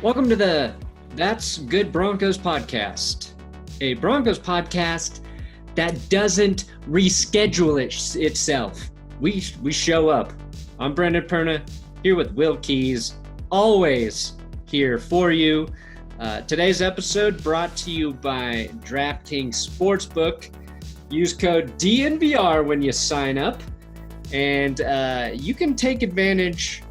Welcome to the That's Good Broncos podcast, a Broncos podcast that doesn't reschedule itself. We show up. I'm Brendan Perna, here with Will Keys, always here for you. Today's episode brought to you by DraftKings Sportsbook. Use code DNVR when you sign up, and you can take advantage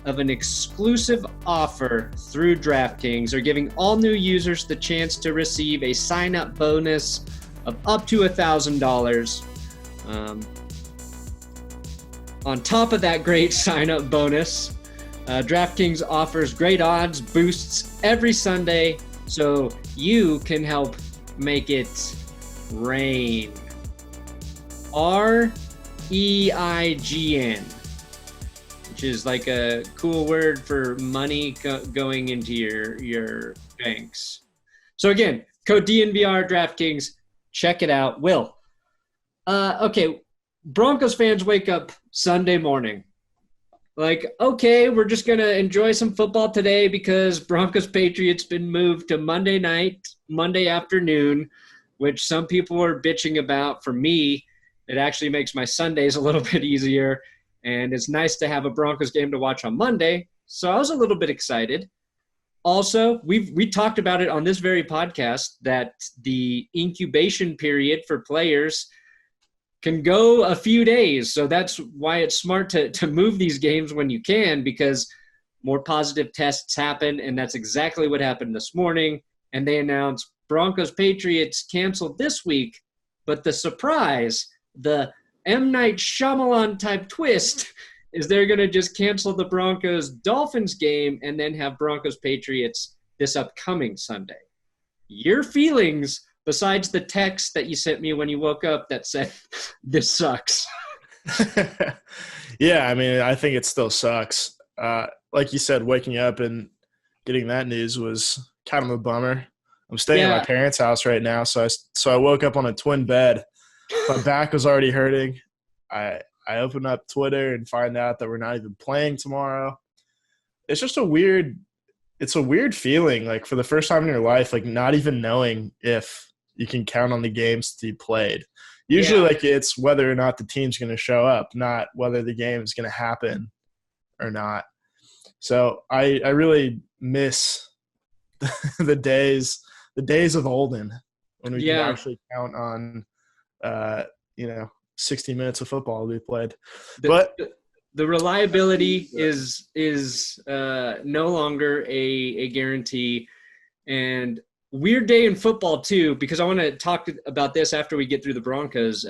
of an exclusive offer through DraftKings. They're giving all new users the chance to receive a sign-up bonus of up to $1,000. On top of that great sign-up bonus, DraftKings offers great odds boosts every Sunday, so you can help make it rain. REIGN, which is like a cool word for money going into your banks. So again, code DNVR DraftKings. Check it out. Will. Okay, Broncos fans wake up Sunday morning. Like, okay, we're just going to enjoy some football today because Broncos Patriots been moved to Monday night, Monday afternoon, which some people are bitching about. For me, it actually makes my Sundays a little bit easier. And it's nice to have a Broncos game to watch on Monday. So I was a little bit excited. Also, we talked about it on this very podcast that the incubation period for players can go a few days. So that's why it's smart to move these games when you can, because more positive tests happen. And that's exactly what happened this morning. And they announced Broncos Patriots canceled this week. But the surprise, the M. Night Shyamalan type twist is they're going to just cancel the Broncos Dolphins game and then have Broncos Patriots this upcoming Sunday. Your feelings, besides the text that you sent me when you woke up that said, this sucks. Yeah, I mean, I think it still sucks. Like you said, waking up and getting that news was kind of a bummer. I'm staying at my parents' house right now, so I woke up on a twin bed. My back was already hurting. I open up Twitter and find out that we're not even playing tomorrow. It's just a weird feeling, like for the first time in your life, like not even knowing if you can count on the games to be played. Usually like it's whether or not the team's going to show up, not whether the game is going to happen or not. So I really miss the days of olden when we can actually count on 60 minutes of football to be played. But the reliability is no longer a guarantee. And weird day in football too, because I want to talk about this after we get through the Broncos.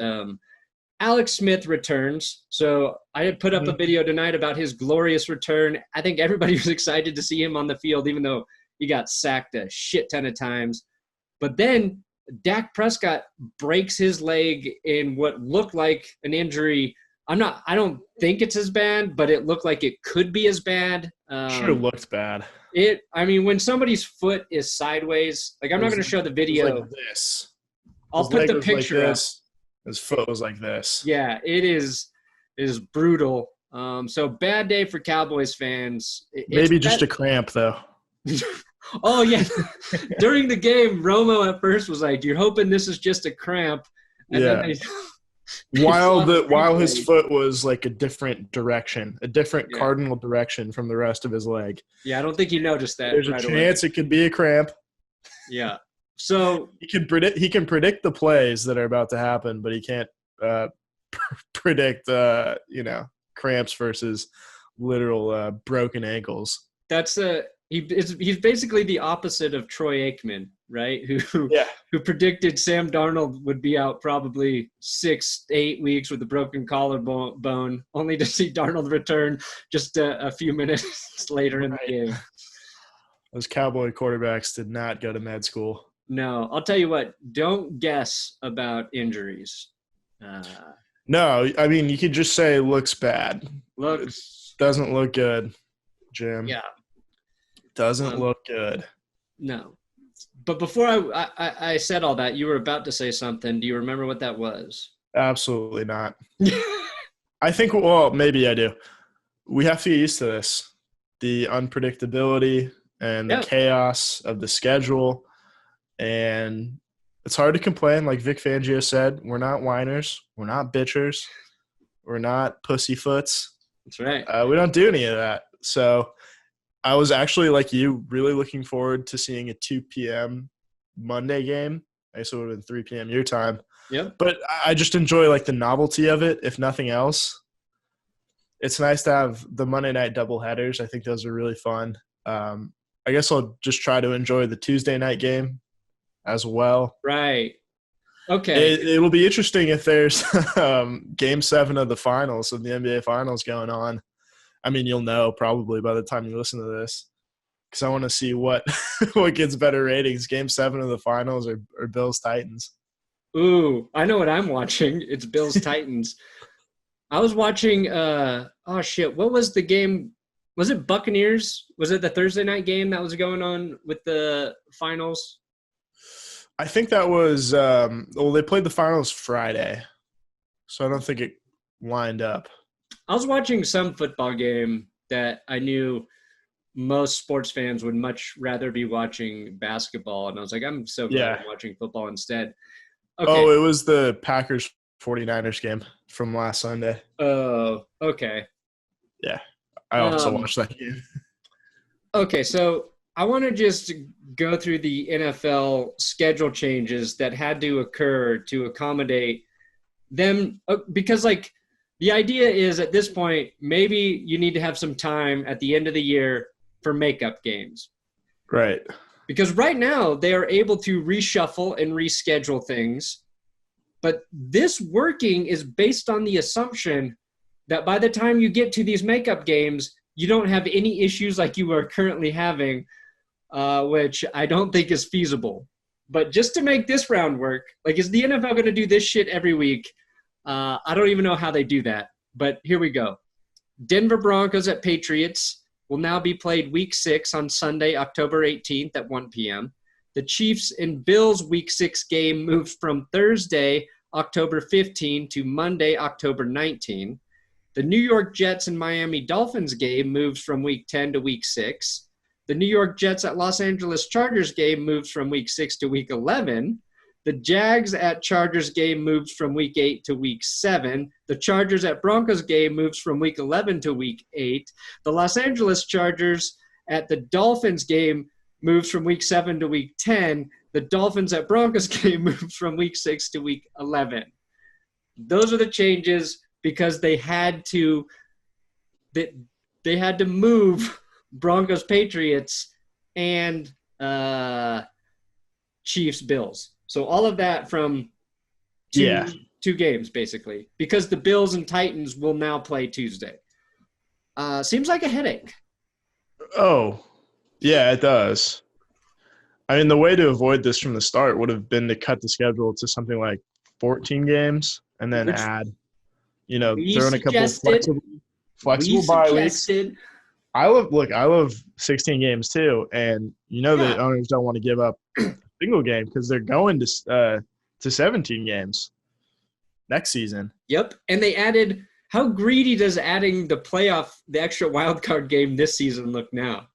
Alex Smith returns. So I had put up a video tonight about his glorious return. I think everybody was excited to see him on the field, even though he got sacked a shit ton of times. But then Dak Prescott breaks his leg in what looked like an injury. I don't think it's as bad, but it looked like it could be as bad. Sure looked bad. When somebody's foot is sideways, like I'm not going to show the video. Like this. I'll put the picture up. His foot was like this. Yeah, it is brutal. So bad day for Cowboys fans. Maybe just a cramp though. Oh, yeah. During the game, Romo at first was like, you're hoping this is just a cramp. And then while his foot was like a different direction, a different cardinal direction from the rest of his leg. Yeah, I don't think you noticed that. There's a chance it could be a cramp. Yeah. So he can predict the plays that are about to happen, but he can't predict cramps versus literal broken ankles. That's he's basically the opposite of Troy Aikman, right? Who predicted Sam Darnold would be out probably 6 to 8 weeks with a broken collarbone, only to see Darnold return just a few minutes later in the game. Those Cowboy quarterbacks did not go to med school. No, I'll tell you what. Don't guess about injuries. No, I mean you could just say looks bad. Doesn't look good, Jim. Yeah. Doesn't look good. No. But before I said all that, you were about to say something. Do you remember what that was? Absolutely not. I think, well, maybe I do. We have to get used to this. The unpredictability and the chaos of the schedule. And it's hard to complain. Like Vic Fangio said, we're not whiners. We're not bitchers. We're not pussyfoots. That's right. We don't do any of that. So I was actually, like you, really looking forward to seeing a 2 p.m. Monday game. I guess it would have been 3 p.m. your time. Yep. But I just enjoy, like, the novelty of it, if nothing else. It's nice to have the Monday night doubleheaders. I think those are really fun. I guess I'll just try to enjoy the Tuesday night game as well. Right. Okay. It'll be interesting if there's Game 7 of the finals of the NBA Finals going on. I mean, you'll know probably by the time you listen to this, because I want to see what gets better ratings, Game 7 of the finals or Bills-Titans. Ooh, I know what I'm watching. It's Bills-Titans. I was watching what was the game? Was it Buccaneers? Was it the Thursday night game that was going on with the finals? I think that was they played the finals Friday, so I don't think it lined up. I was watching some football game that I knew most sports fans would much rather be watching basketball, and I was like, I'm so glad I'm watching football instead. Okay. Oh, it was the Packers 49ers game from last Sunday. Oh, okay. Yeah, I also watched that game. Okay, so I want to just go through the NFL schedule changes that had to occur to accommodate them, because, like, the idea is at this point, maybe you need to have some time at the end of the year for makeup games. Right. Because right now they are able to reshuffle and reschedule things. But this working is based on the assumption that by the time you get to these makeup games, you don't have any issues like you are currently having, which I don't think is feasible. But just to make this round work, like, is the NFL going to do this shit every week? I don't even know how they do that. But here we go. Denver Broncos at Patriots will now be played Week 6 on Sunday, October 18th at 1 p.m. The Chiefs and Bills Week 6 game moves from Thursday, October 15 to Monday, October 19. The New York Jets and Miami Dolphins game moves from Week 10 to Week 6. The New York Jets at Los Angeles Chargers game moves from Week 6 to Week 11. The Jags at Chargers game moves from Week 8 to Week 7. The Chargers at Broncos game moves from Week 11 to Week 8. The Los Angeles Chargers at the Dolphins game moves from Week 7 to Week 10. The Dolphins at Broncos game moves from Week 6 to Week 11. Those are the changes because they had to move Broncos Patriots and Chiefs Bills. So all of that from two games, basically, because the Bills and Titans will now play Tuesday. Seems like a headache. Oh, yeah, it does. I mean, the way to avoid this from the start would have been to cut the schedule to something like 14 games and then add, throw in a couple flexible bye weeks. I love 16 games too, and the owners don't want to give up a single game because they're going to 17 games next season. Yep, and they added. How greedy does adding the extra wild card game this season look now?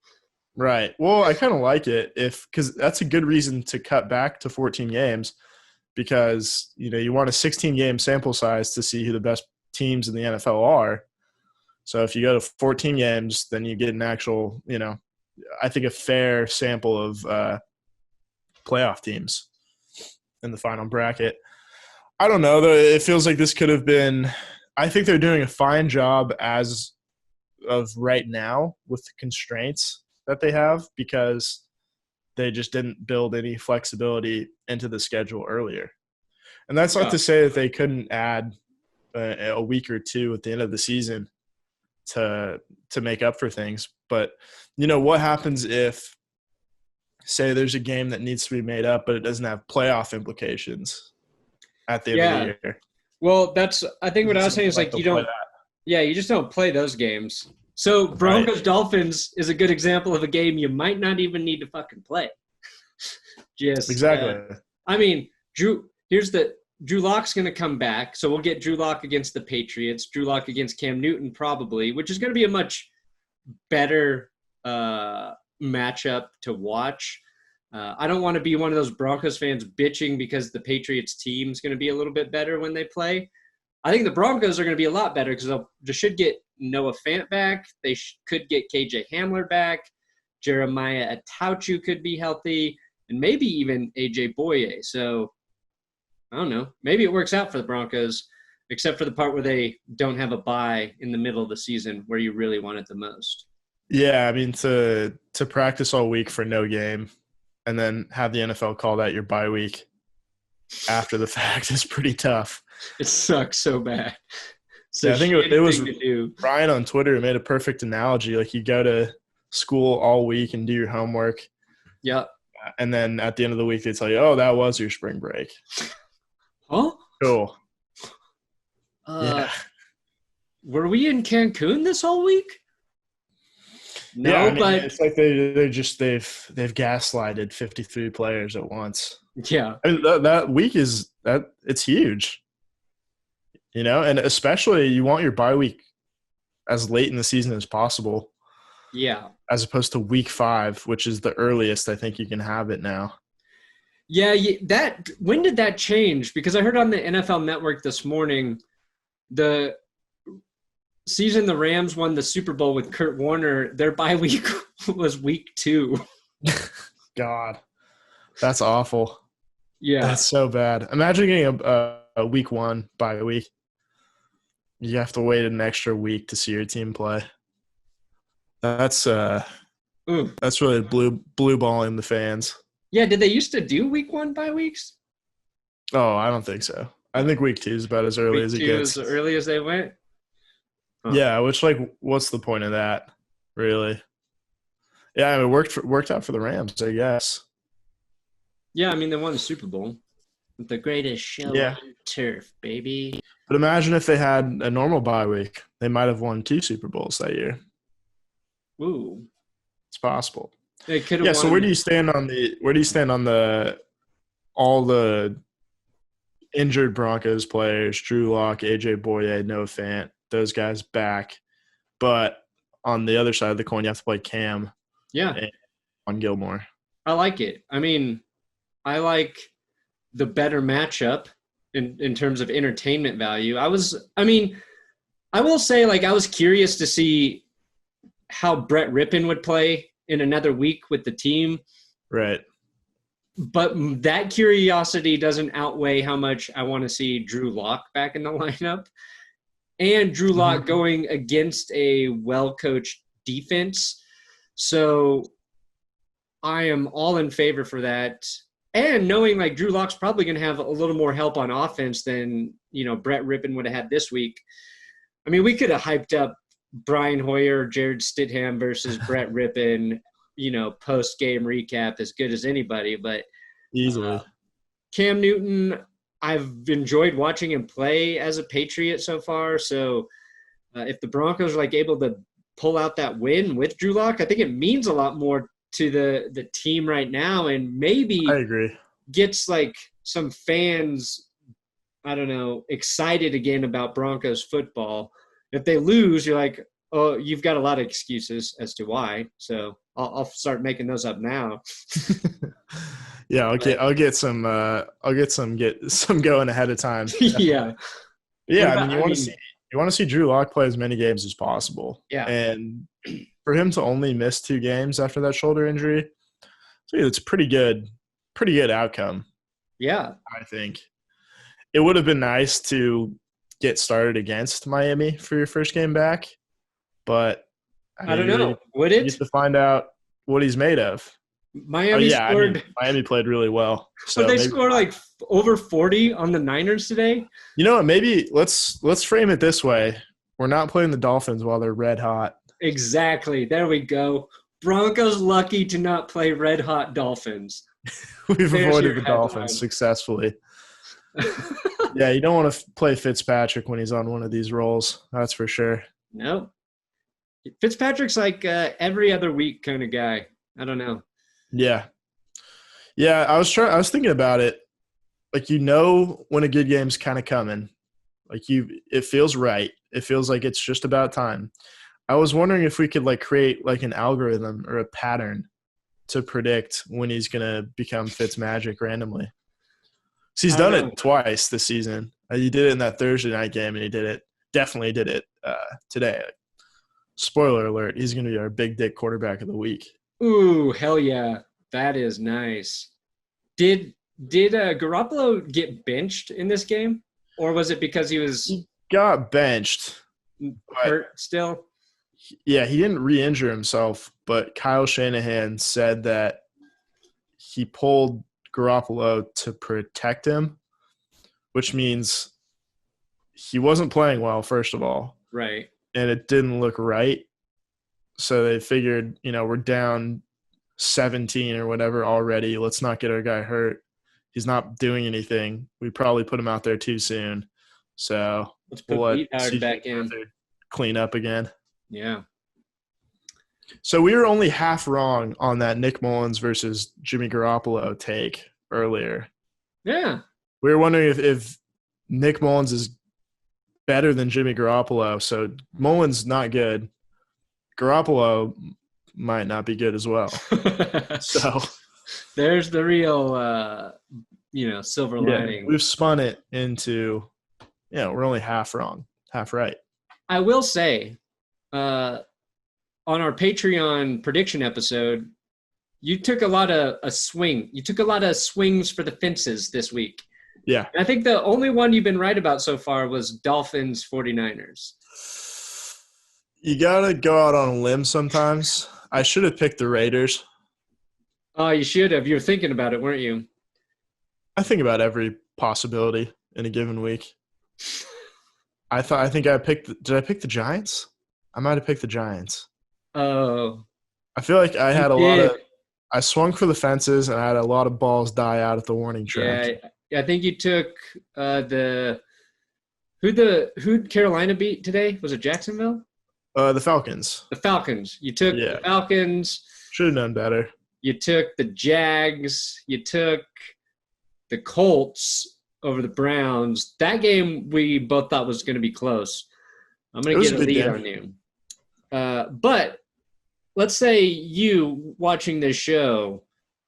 Right. Well, I kind of like it because that's a good reason to cut back to 14 games because you want a 16 game sample size to see who the best teams in the NFL are. So if you go to 14 games, then you get an actual, I think a fair sample of playoff teams in the final bracket. I don't know, though. It feels like this could have been – I think they're doing a fine job as of right now with the constraints that they have because they just didn't build any flexibility into the schedule earlier. And that's not to say that they couldn't add a week or two at the end of the season to make up for things. But, what happens if, say, there's a game that needs to be made up, but it doesn't have playoff implications at the end of the year? Well, I think what I was saying is you just don't play those games. So Broncos Dolphins is a good example of a game you might not even need to fucking play. Exactly. Drew Lock's going to come back, so we'll get Drew Lock against the Patriots, Drew Lock against Cam Newton probably, which is going to be a much better matchup to watch. I don't want to be one of those Broncos fans bitching because the Patriots team is going to be a little bit better when they play. I think the Broncos are going to be a lot better because they should get Noah Fant back. They could get KJ Hamler back. Jeremiah Atauchu could be healthy, and maybe even AJ Boye. So I don't know. Maybe it works out for the Broncos, except for the part where they don't have a bye in the middle of the season where you really want it the most. Yeah, I mean, to practice all week for no game and then have the NFL call that your bye week after the fact is pretty tough. It sucks so bad. So yeah, I think it was Ryan on Twitter who made a perfect analogy. Like, you go to school all week and do your homework. Yep. And then at the end of the week, they tell you, oh, that was your spring break. Huh? Cool. Yeah. Were we in Cancun this whole week? No, yeah, I mean, but it's like they've gaslighted 53 players at once. Yeah. I mean, that week it's huge. You know, and especially you want your bye week as late in the season as possible. Yeah. As opposed to week 5, which is the earliest I think you can have it now. Yeah, when did that change? Because I heard on the NFL Network this morning, the season the Rams won the Super Bowl with Kurt Warner, their bye week was week 2. God, that's awful. Yeah. That's so bad. Imagine getting a week 1 bye week. You have to wait an extra week to see your team play. That's really blue balling the fans. Yeah, did they used to do week 1 bye weeks? Oh, I don't think so. I think week 2 is about as early as it gets. As early as they went? Huh. Yeah, which, like, what's the point of that, really? Yeah, I mean, it worked out for the Rams, I guess. Yeah, I mean, they won the Super Bowl. The greatest show on turf, baby. But imagine if they had a normal bye week. They might have won 2 Super Bowls that year. Ooh. It's possible. They could have won. So where do you stand on all the injured Broncos players, Drew Lock, AJ Boye, Noah Fant, those guys back? But on the other side of the coin, you have to play Cam. Yeah. And on Gilmore. I like it. I mean, I like the better matchup in terms of entertainment value. I will say, like, I was curious to see how Brett Rippon would play in another week with the team. Right. But that curiosity doesn't outweigh how much I want to see Drew Lock back in the lineup. And Drew Lock going against a well-coached defense. So I am all in favor for that. And knowing, like, Drew Lock's probably going to have a little more help on offense than, Brett Rippon would have had this week. I mean, we could have hyped up Brian Hoyer, Jared Stidham versus Brett Rippon, post-game recap as good as anybody. But easily. Cam Newton, I've enjoyed watching him play as a Patriot so far. So if the Broncos are, like, able to pull out that win with Drew Lock, I think it means a lot more to the team right now, and maybe I agree. Gets, like, some fans, I don't know, excited again about Broncos football. If they lose, you're like, oh, you've got a lot of excuses as to why. So I'll start making those up now. Yeah, I'll get some going ahead of time. Yeah. Yeah, I mean, you want to see Drew Lock play as many games as possible. Yeah. And for him to only miss 2 games after that shoulder injury, it's a pretty good outcome. Yeah. I think. It would have been nice to get started against Miami for your first game back, but I don't know. Would it? You have to find out what he's made of. Miami scored. Miami played really well. So they scored like over 40 on the Niners today. You know what? Maybe let's frame it this way: we're not playing the Dolphins while they're red hot. Exactly. There we go. Broncos lucky to not play red hot Dolphins. We've avoided the Dolphins successfully. Yeah, you don't want to play Fitzpatrick when he's on one of these rolls. That's for sure. No. Fitzpatrick's like every other week kind of guy. I don't know. Yeah. Yeah, I was thinking about it. Like, when a good game's kind of coming. Like, it feels right. It feels like it's just about time. I was wondering if we could like create like an algorithm or a pattern to predict when he's gonna become Fitzmagic randomly. So he's done it twice this season. He did it in that Thursday night game, and he definitely did it today. Spoiler alert: he's gonna be our big dick quarterback of the week. Ooh, hell yeah, that is nice. Did Garoppolo get benched in this game, or was it because he got benched? Hurt still? Yeah, he didn't re-injure himself, but Kyle Shanahan said that he pulled Garoppolo to protect him, which means he wasn't playing well, first of all. Right. And it didn't look right. So they figured, we're down 17 or whatever already. Let's not get our guy hurt. He's not doing anything. We probably put him out there too soon. So let's put Pete Howard back in. Clean up again. Yeah. So we were only half wrong on that Nick Mullins versus Jimmy Garoppolo take earlier. Yeah. We were wondering if Nick Mullins is better than Jimmy Garoppolo. So Mullins not good. Garoppolo might not be good as well. So there's the real, silver lining. We've spun it into, we're only half wrong, half right. I will say, on our Patreon prediction episode, you took a lot of You took a lot of swings for the fences this week. Yeah. And I think the only one you've been right about so far was Dolphins 49ers. You got to go out on a limb sometimes. I should have picked the Raiders. Oh, you should have. You were thinking about it, weren't you? I think about every possibility in a given week. Did I pick the Giants? I might have picked the Giants. Oh. I feel like I swung for the fences and I had a lot of balls die out at the warning track. Yeah, I think you took who'd Carolina beat today? Was it Jacksonville? The Falcons. The Falcons. You took the Falcons. Should have known better. You took the Jags. You took the Colts over the Browns. That game we both thought was going to be close. I'm going to get a lead on you. But let's say you watching this show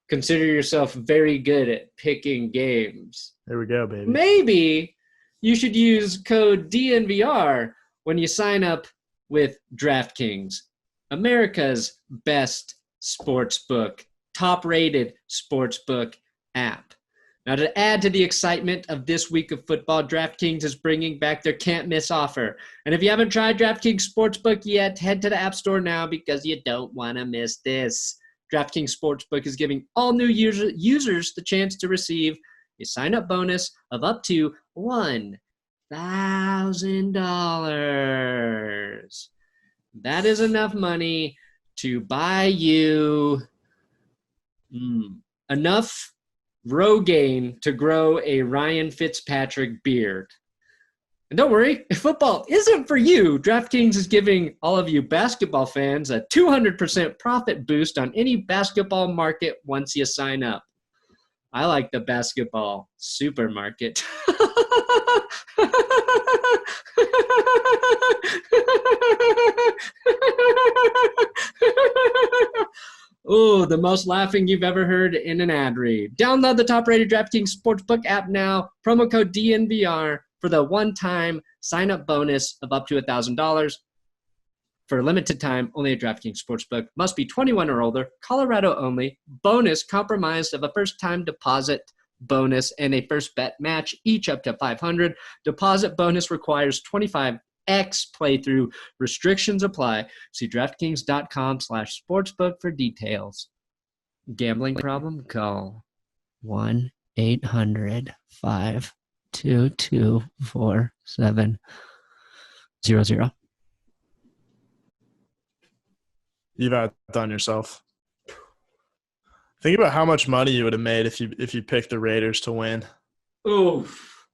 consider yourself very good at picking games. There we go, baby. Maybe you should use code DNVR when you sign up with DraftKings, America's best sportsbook, top-rated sportsbook app. Now, to add to the excitement of this week of football, DraftKings is bringing back their can't-miss offer. And if you haven't tried DraftKings Sportsbook yet, head to the App Store now because you don't want to miss this. DraftKings Sportsbook is giving all new users the chance to receive a sign-up bonus of up to $1,000. That is enough money to buy you enough Rogaine to grow a Ryan Fitzpatrick beard. And don't worry, if football isn't for you, DraftKings is giving all of you basketball fans a 200% profit boost on any basketball market once you sign up. I like the basketball supermarket. Oh, the most laughing you've ever heard in an ad read. Download the top-rated DraftKings Sportsbook app now. Promo code DNVR for the one-time sign-up bonus of up to $1,000. For a limited time, only at DraftKings Sportsbook. Must be 21 or older. Colorado only. Bonus comprised of a first-time deposit bonus and a first bet match, each up to $500. Deposit bonus requires 25x playthrough. Restrictions apply. See DraftKings.com/sportsbook for details. Gambling problem? Call 1-800-522-4700. You've outdone yourself. Think about how much money you would have made if you picked the Raiders to win. Oof.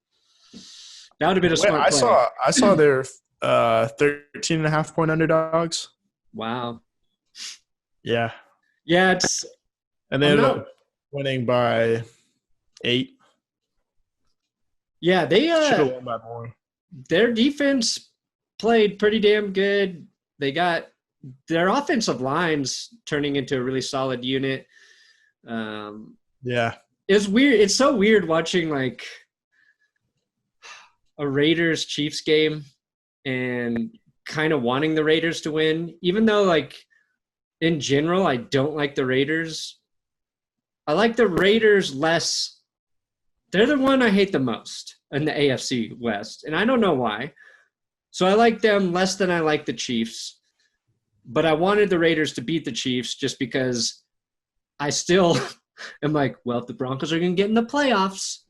That would have been a smart play. I saw their 13.5-point underdogs. Wow. Yeah. Yeah, and they ended up winning by 8. Yeah, they should have won by more. Their defense played pretty damn good. they got their offensive lines turning into a really solid unit. Yeah. It's weird. It's so weird watching like a Raiders Chiefs game and kind of wanting the Raiders to win, even though like in general, I don't like the Raiders. I like the Raiders less. They're the one I hate the most in the AFC West, and I don't know why. So I like them less than I like the Chiefs, but I wanted the Raiders to beat the Chiefs just because I still am like, well, if the Broncos are going to get in the playoffs,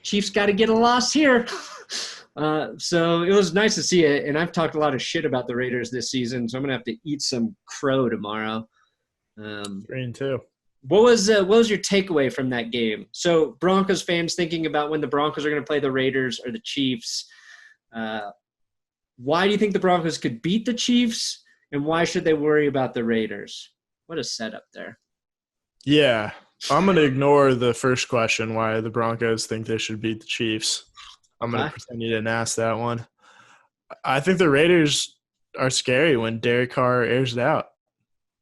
Chiefs got to get a loss here. So it was nice to see it, and I've talked a lot of shit about the Raiders this season, so I'm going to have to eat some crow tomorrow. Green too. What was your takeaway from that game? So Broncos fans thinking about when the Broncos are going to play the Raiders or the Chiefs. Why do you think the Broncos could beat the Chiefs, and why should they worry about the Raiders? What a setup there. Yeah, I'm going to ignore the first question, why the Broncos think they should beat the Chiefs. I'm going to pretend you didn't ask that one. I think the Raiders are scary when Derek Carr airs it out.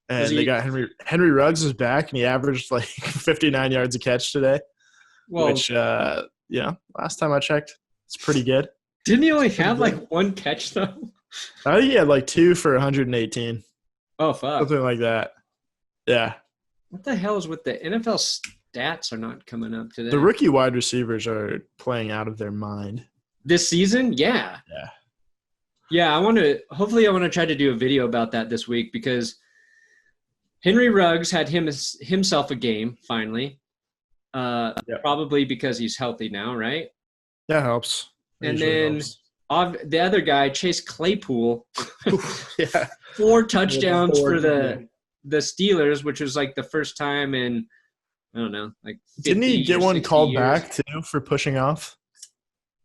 And they got Henry Ruggs is back, and he averaged like 59 yards a catch today, which, last time I checked, it's pretty good. Didn't he only have like one catch, though? I think he had like 2 for 118. Oh, fuck. Something like that. Yeah. What the hell is with the NFL stats are not coming up today? The rookie wide receivers are playing out of their mind. This season? Yeah. Yeah. Yeah, hopefully I want to try to do a video about that this week because Henry Ruggs had himself a game, finally. Probably because he's healthy now, right? That helps. And then the other guy, Chase Claypool, 4 touchdowns for the Steelers, which was like the first time in, I don't know, like 50 Didn't he get one called years. back, too, for pushing off?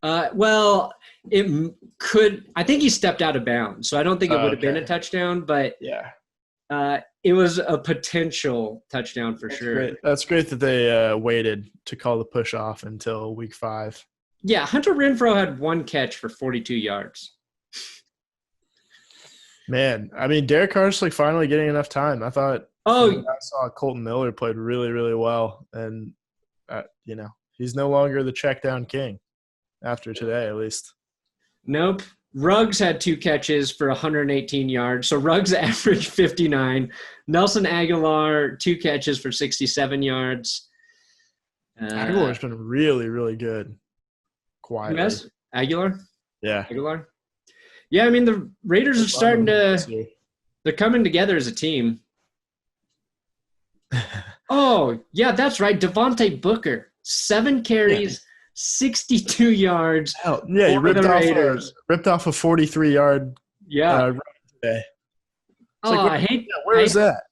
Well, I think he stepped out of bounds, so I don't think it would have been a touchdown, but it was a potential touchdown for sure. Great. That's great that they waited to call the push off until week 5. Yeah, Hunter Renfrow had 1 catch for 42 yards. Man, I mean, Derek Carr's like finally getting enough time. I thought I saw Colton Miller played really, really well, and he's no longer the check down king after today, at least. Nope. Ruggs had 2 catches for 118 yards. So Ruggs averaged 59. Nelson Aguilar, 2 catches for 67 yards. Aguilar's been really, really good. Quietly. Yes? Aguilar? Yeah. Aguilar? Yeah, I mean, the Raiders are starting to – they're coming together as a team. Oh, yeah, that's right. Devontae Booker, 7 carries, 62 yards. Hell, yeah, he ripped off a 43-yard run today. Where is that?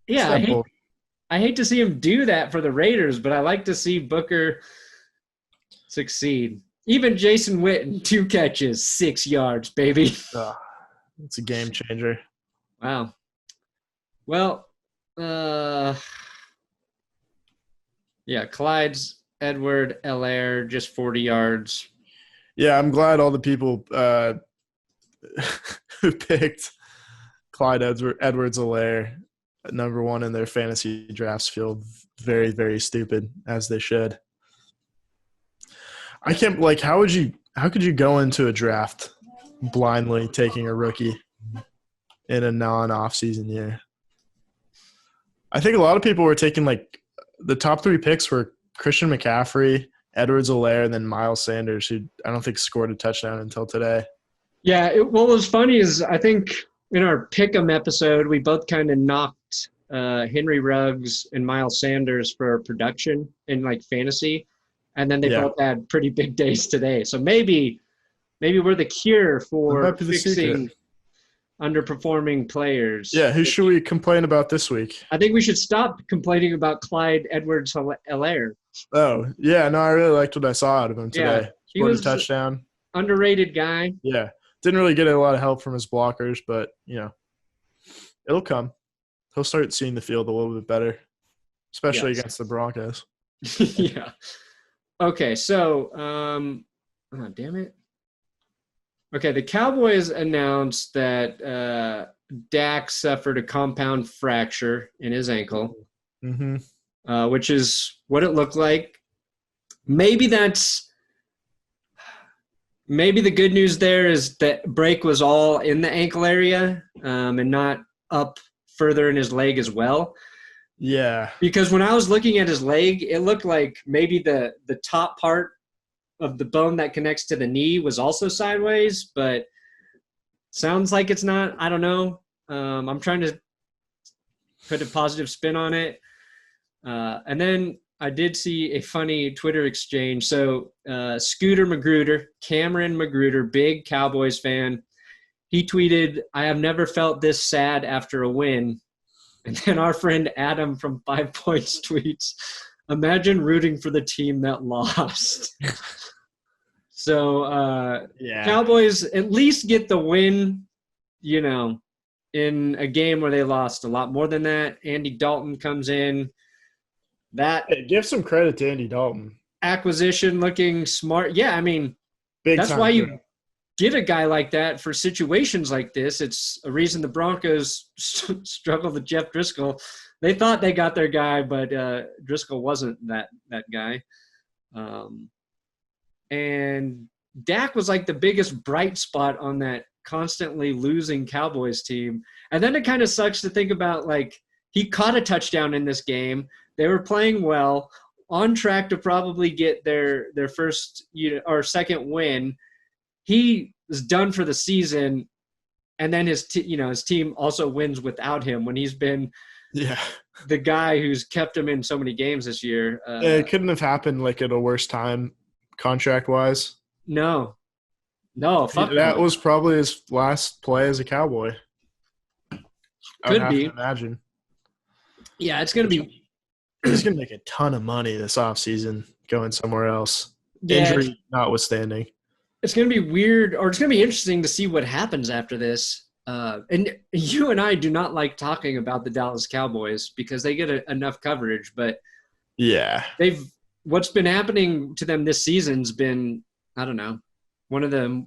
Yeah, I hate to see him do that for the Raiders, but I like to see Booker succeed. Even Jason Witten, 2 catches, 6 yards, baby. It's a game changer. Wow. Well, Clyde's Edward Helaire, just 40 yards. Yeah, I'm glad all the people who picked Clyde Edwards-Helaire at number 1 in their fantasy drafts feel very, very stupid, as they should. I can't how could you go into a draft blindly taking a rookie in a non-off-season year? I think a lot of people were taking the top 3 picks were Christian McCaffrey, Edwards-Helaire, and then Miles Sanders, who I don't think scored a touchdown until today. Yeah, what was funny is I think in our Pick'em episode, we both kind of knocked Henry Ruggs and Miles Sanders for production in fantasy, and then they both had pretty big days today. So maybe we're the cure for fixing underperforming players. Yeah, who should we complain about this week? I think we should stop complaining about Clyde Edwards-Helaire. Oh, yeah, no, I really liked what I saw out of him today. He was a touchdown. Underrated guy. Yeah. Didn't really get a lot of help from his blockers, but, it'll come. He'll start seeing the field a little bit better, especially against the Broncos. Yeah. Okay, so damn it. Okay, the Cowboys announced that Dak suffered a compound fracture in his ankle, Mm-hmm. which is what it looked like. Maybe the good news there is that break was all in the ankle area and not up further in his leg as well. Yeah. Because when I was looking at his leg, it looked like maybe the top part of the bone that connects to the knee was also sideways, but sounds like it's not. I don't know. I'm trying to put a positive spin on it. And then I did see a funny Twitter exchange. So Scooter Magruder, Cameron Magruder, big Cowboys fan, he tweeted, "I have never felt this sad after a win." And then our friend Adam from 5 Points tweets, "Imagine rooting for the team that lost." So Yeah. Cowboys at least get the win, in a game where they lost a lot more than that. Andy Dalton comes in. That Hey, give some credit to Andy Dalton. acquisition looking smart. Yeah, I mean, Big that's time why you throw. get a guy like that for situations like this. It's a reason the Broncos struggled with Jeff Driscoll. They thought they got their guy, but Driscoll wasn't that guy. And Dak was like the biggest bright spot on that constantly losing Cowboys team. And then it kind of sucks to think about, like, he caught a touchdown in this game. They were playing well, on track to probably get their first or second win. He is done for the season, and then his team also wins without him when he's been the guy who's kept him in so many games this year. It couldn't have happened like at a worse time contract wise. No, fuck that no. was probably his last play as a Cowboy. Could be. To imagine. Yeah, it's going to be. He's going to make a ton of money this offseason going somewhere else. Yeah, injury notwithstanding. It's going to be weird, or it's going to be interesting to see what happens after this. And you and I do not like talking about the Dallas Cowboys because they get enough coverage, but yeah, what's been happening to them this season's been, I don't know, one of the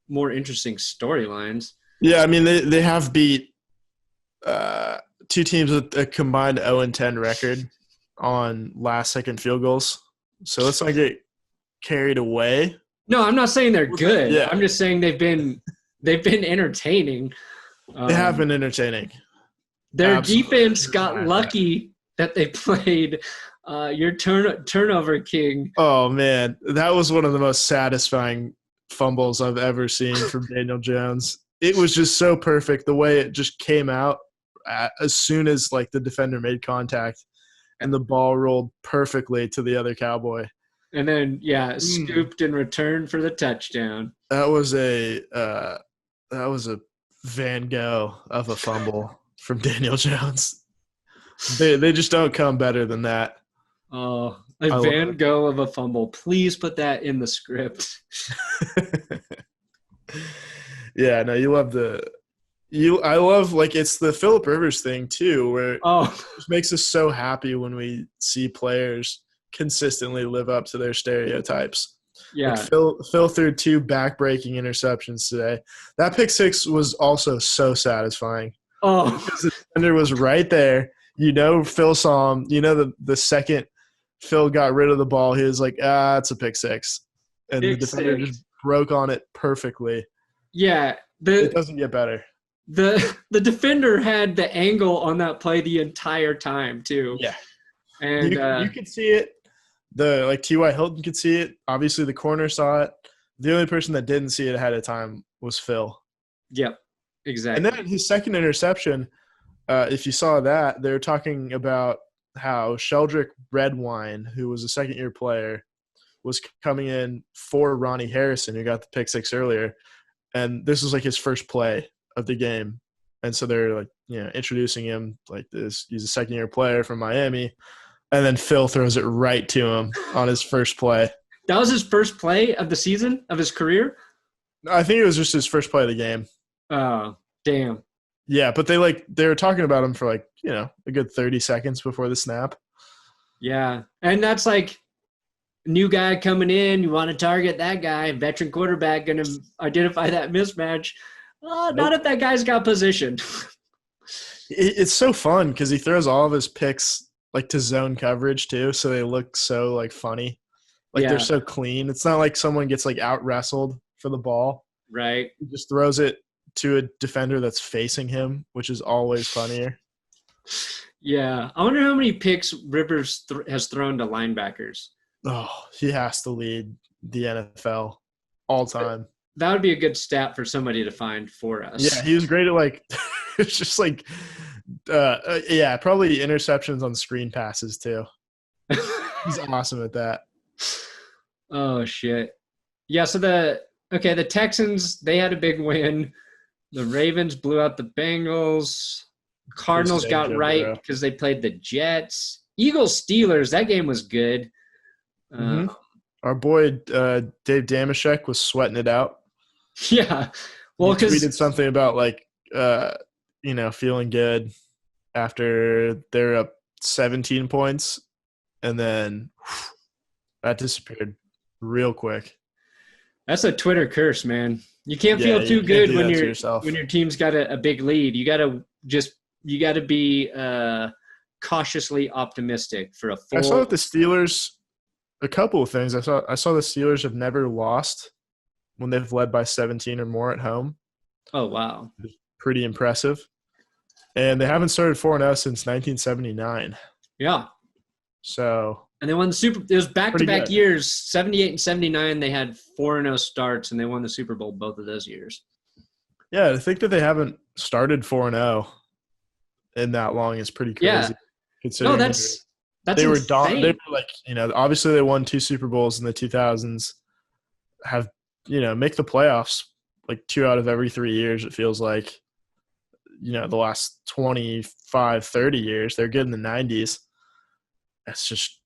more interesting storylines. Yeah, I mean they have beat two teams with a combined 0-10 record on last-second field goals. So let's not get carried away. No, I'm not saying they're good. Yeah. I'm just saying they've been entertaining. They have been entertaining. Their Absolutely. defense got lucky that they played your turnover king. Oh, man. That was one of the most satisfying fumbles I've ever seen from Daniel Jones. It was just so perfect the way it just came out as soon as like the defender made contact and the ball rolled perfectly to the other Cowboy. And then, scooped in return for the touchdown. That was a Van Gogh of a fumble from Daniel Jones. They just don't come better than that. Oh, Van Gogh of a fumble. Please put that in the script. Yeah, no, you love I love, like, it's the Phillip Rivers thing too, where it makes us so happy when we see players consistently live up to their stereotypes. Yeah. Like Phil threw 2 back-breaking interceptions today. That pick six was also so satisfying. Oh. Because the defender was right there. Phil saw him. The second Phil got rid of the ball, he was like, it's a pick six. And the defender just broke on it perfectly. Yeah. It doesn't get better. The defender had the angle on that play the entire time too. Yeah. And you could see it. T.Y. Hilton could see it. Obviously, the corner saw it. The only person that didn't see it ahead of time was Phil. Yep, exactly. And then his second interception, if you saw that, they're talking about how Sheldrick Redwine, who was a second-year player, was coming in for Ronnie Harrison, who got the pick six earlier. And this was like his first play of the game. And so they're like, introducing him like this. He's a second-year player from Miami. And then Phil throws it right to him on his first play. That was his first play of the season, of his career? I think it was just his first play of the game. Oh, damn. Yeah, but they were talking about him for a good 30 seconds before the snap. Yeah. And that's like new guy coming in, you want to target that guy, veteran quarterback, going to identify that mismatch. Not if that guy's got position. It's so fun because he throws all of his picks like to zone coverage too, so they look so like funny. Like they're so clean. It's not like someone gets like out wrestled for the ball. Right. He just throws it to a defender that's facing him, which is always funnier. Yeah. I wonder how many picks Rivers has thrown to linebackers. Oh, he has to lead the NFL all time. That would be a good stat for somebody to find for us. Yeah, he was great at like it's just like probably interceptions on screen passes too. He's awesome at that. Oh shit. Yeah, so the Texans, they had a big win. The Ravens blew out the Bengals. Cardinals got right because they played the Jets. Eagles Steelers, that game was good. Our boy Dave Damashek was sweating it out. Yeah. Well, he tweeted something about like feeling good after they're up 17 points, and then that disappeared real quick. That's a Twitter curse, man. You can't feel too good when your team's got a big lead. You gotta be cautiously optimistic for a full. I saw with the Steelers a couple of things. I saw the Steelers have never lost when they've led by 17 or more at home. Oh wow, pretty impressive. And they haven't started 4-0 since 1979. Yeah. So. And they won the Super. It was back-to-back years, 78 and 79. They had 4-0 starts, and they won the Super Bowl both of those years. Yeah, to think that they haven't started 4-0 in that long is pretty crazy. Yeah. No, that's they were insane. They were like, obviously they won 2 Super Bowls in the 2000s. Have make the playoffs like 2 out of every 3 years. It feels like, the last 25, 30 years. They're good in the 90s. That's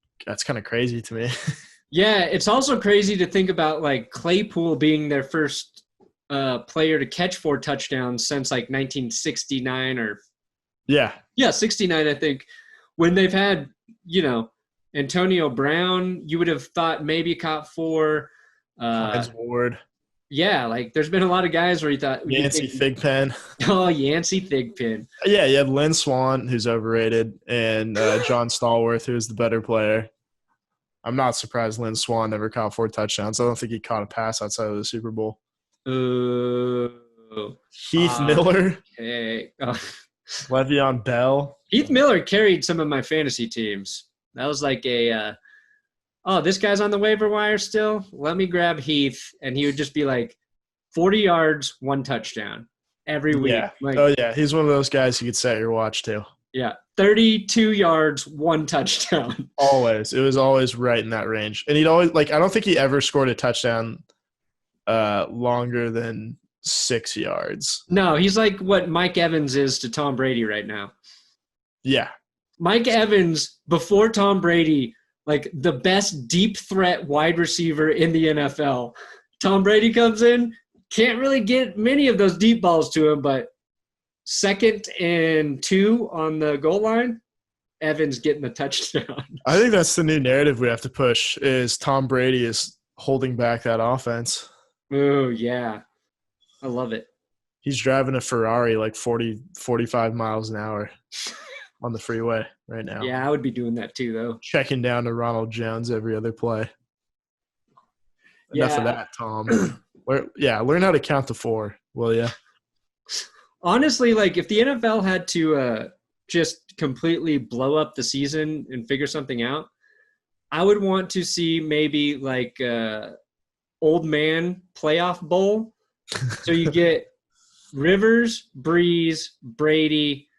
kind of crazy to me. Yeah, it's also crazy to think about like Claypool being their first player to catch 4 touchdowns since like 1969 or 69, I think. When they've had, Antonio Brown, you would have thought maybe caught 4. Hines Ward. Yeah, like there's been a lot of guys where you thought Yancey Thigpen. Oh, Yancey Thigpen. Yeah, you had Lynn Swann, who's overrated, and John Stallworth, who is the better player. I'm not surprised Lynn Swann never caught 4 touchdowns. I don't think he caught a pass outside of the Super Bowl. Heath Miller. Okay. Le'Veon Bell. Heath Miller carried some of my fantasy teams. That was like this guy's on the waiver wire still. Let me grab Heath, and he would just be like 40 yards, 1 touchdown every week. Yeah. Like, he's one of those guys you could set your watch to. Yeah, 32 yards, 1 touchdown. Always. It was always right in that range. And he'd always, I don't think he ever scored a touchdown longer than 6 yards. No, he's like what Mike Evans is to Tom Brady right now. Yeah. Mike Evans, before Tom Brady, like the best deep threat wide receiver in the NFL. Tom Brady comes in, can't really get many of those deep balls to him, but 2nd and 2 on the goal line, Evans getting the touchdown. I think that's the new narrative we have to push is Tom Brady is holding back that offense. Oh, yeah. I love it. He's driving a Ferrari like 40, 45 miles an hour on the freeway right now. Yeah, I would be doing that too, though. Checking down to Ronald Jones every other play. Enough of that, Tom. Learn how to count to 4, will you? Honestly, like if the NFL had to just completely blow up the season and figure something out, I would want to see maybe like old man playoff bowl. So you get Rivers, Breeze, Brady.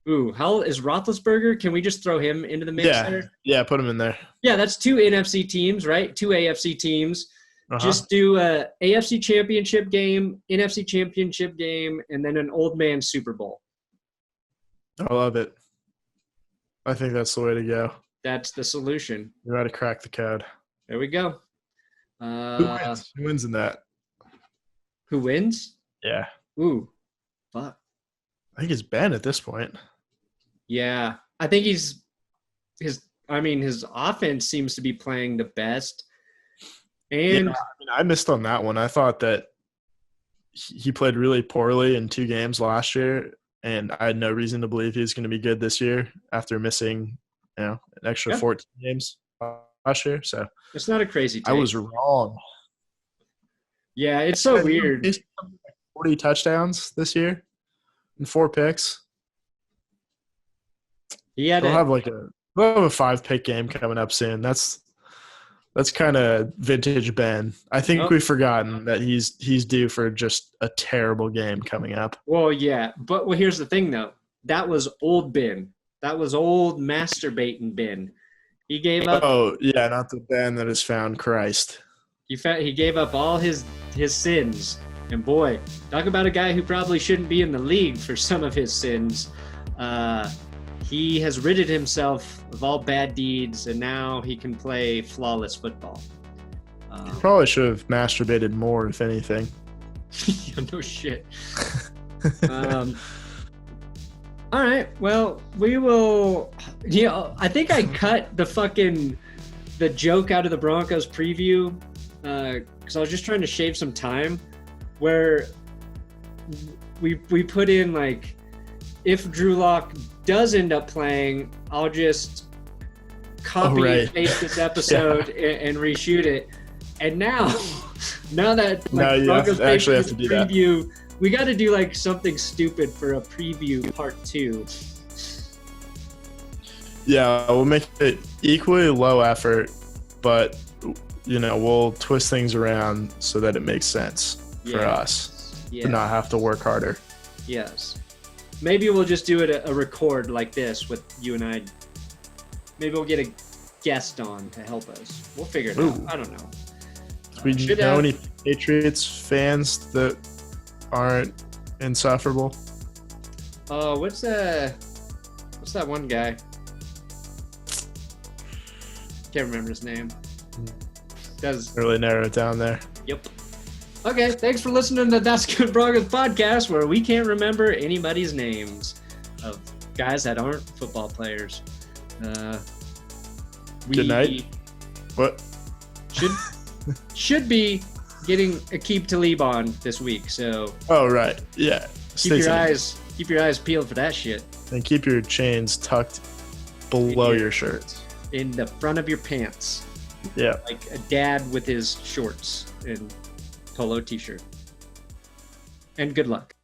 Ooh, how is Roethlisberger? Can we just throw him into the mix there? Yeah, put him in there. Yeah, that's 2 NFC teams, right? 2 AFC teams. Uh-huh. Just do a AFC championship game, NFC championship game, and then an old man Super Bowl. I love it. I think that's the way to go. That's the solution. You got to crack the code. There we go. Who wins in that? Who wins? Yeah. Ooh, fuck. I think it's Ben at this point. Yeah, I think I mean, his offense seems to be playing the best. And I missed on that one. I thought that he played really poorly in 2 games last year, and I had no reason to believe he was going to be good this year after missing, an extra 14 games last year. So it's not a crazy take. I was wrong. Yeah, it's so weird. 40 touchdowns this year and 4 picks. We'll have a 5-pick game coming up soon. That's kind of vintage Ben. I think we've forgotten that he's due for just a terrible game coming up. Well, yeah. But here's the thing, though. That was old Ben. That was old masturbating Ben. He gave up. Oh, yeah, not the Ben that has found Christ. He gave up all his sins. And, boy, talk about a guy who probably shouldn't be in the league for some of his sins. He has ridded himself of all bad deeds, and now he can play flawless football. He probably should have masturbated more, if anything. No shit. All right. Well, we will. I think I cut the joke out of the Broncos preview because I was just trying to shave some time. Where we put in like, if Drew Lock does end up playing, I'll just copy and paste this episode and reshoot it. And now that Broncos actually have to do preview, we got to do like something stupid for a preview part 2. Yeah, we'll make it equally low effort, but we'll twist things around so that it makes sense for us to not have to work harder. Yes. Maybe we'll just do it a record like this with you and I. Maybe we'll get a guest on to help us. We'll figure it out. I don't know. Do we know any Patriots fans that aren't insufferable? What's that one guy? Can't remember his name. Does really narrow it down there. Yep. Okay, thanks for listening to That's Good Broncos podcast, where we can't remember anybody's names of guys that aren't football players. Good night. What? Should be getting Aqib Talib on this week. So. Oh right, yeah. Keep your eyes peeled for that shit. And keep your chains tucked below your shirts. In the front of your pants. Yeah. Like a dad with his shorts and polo t-shirt. And good luck.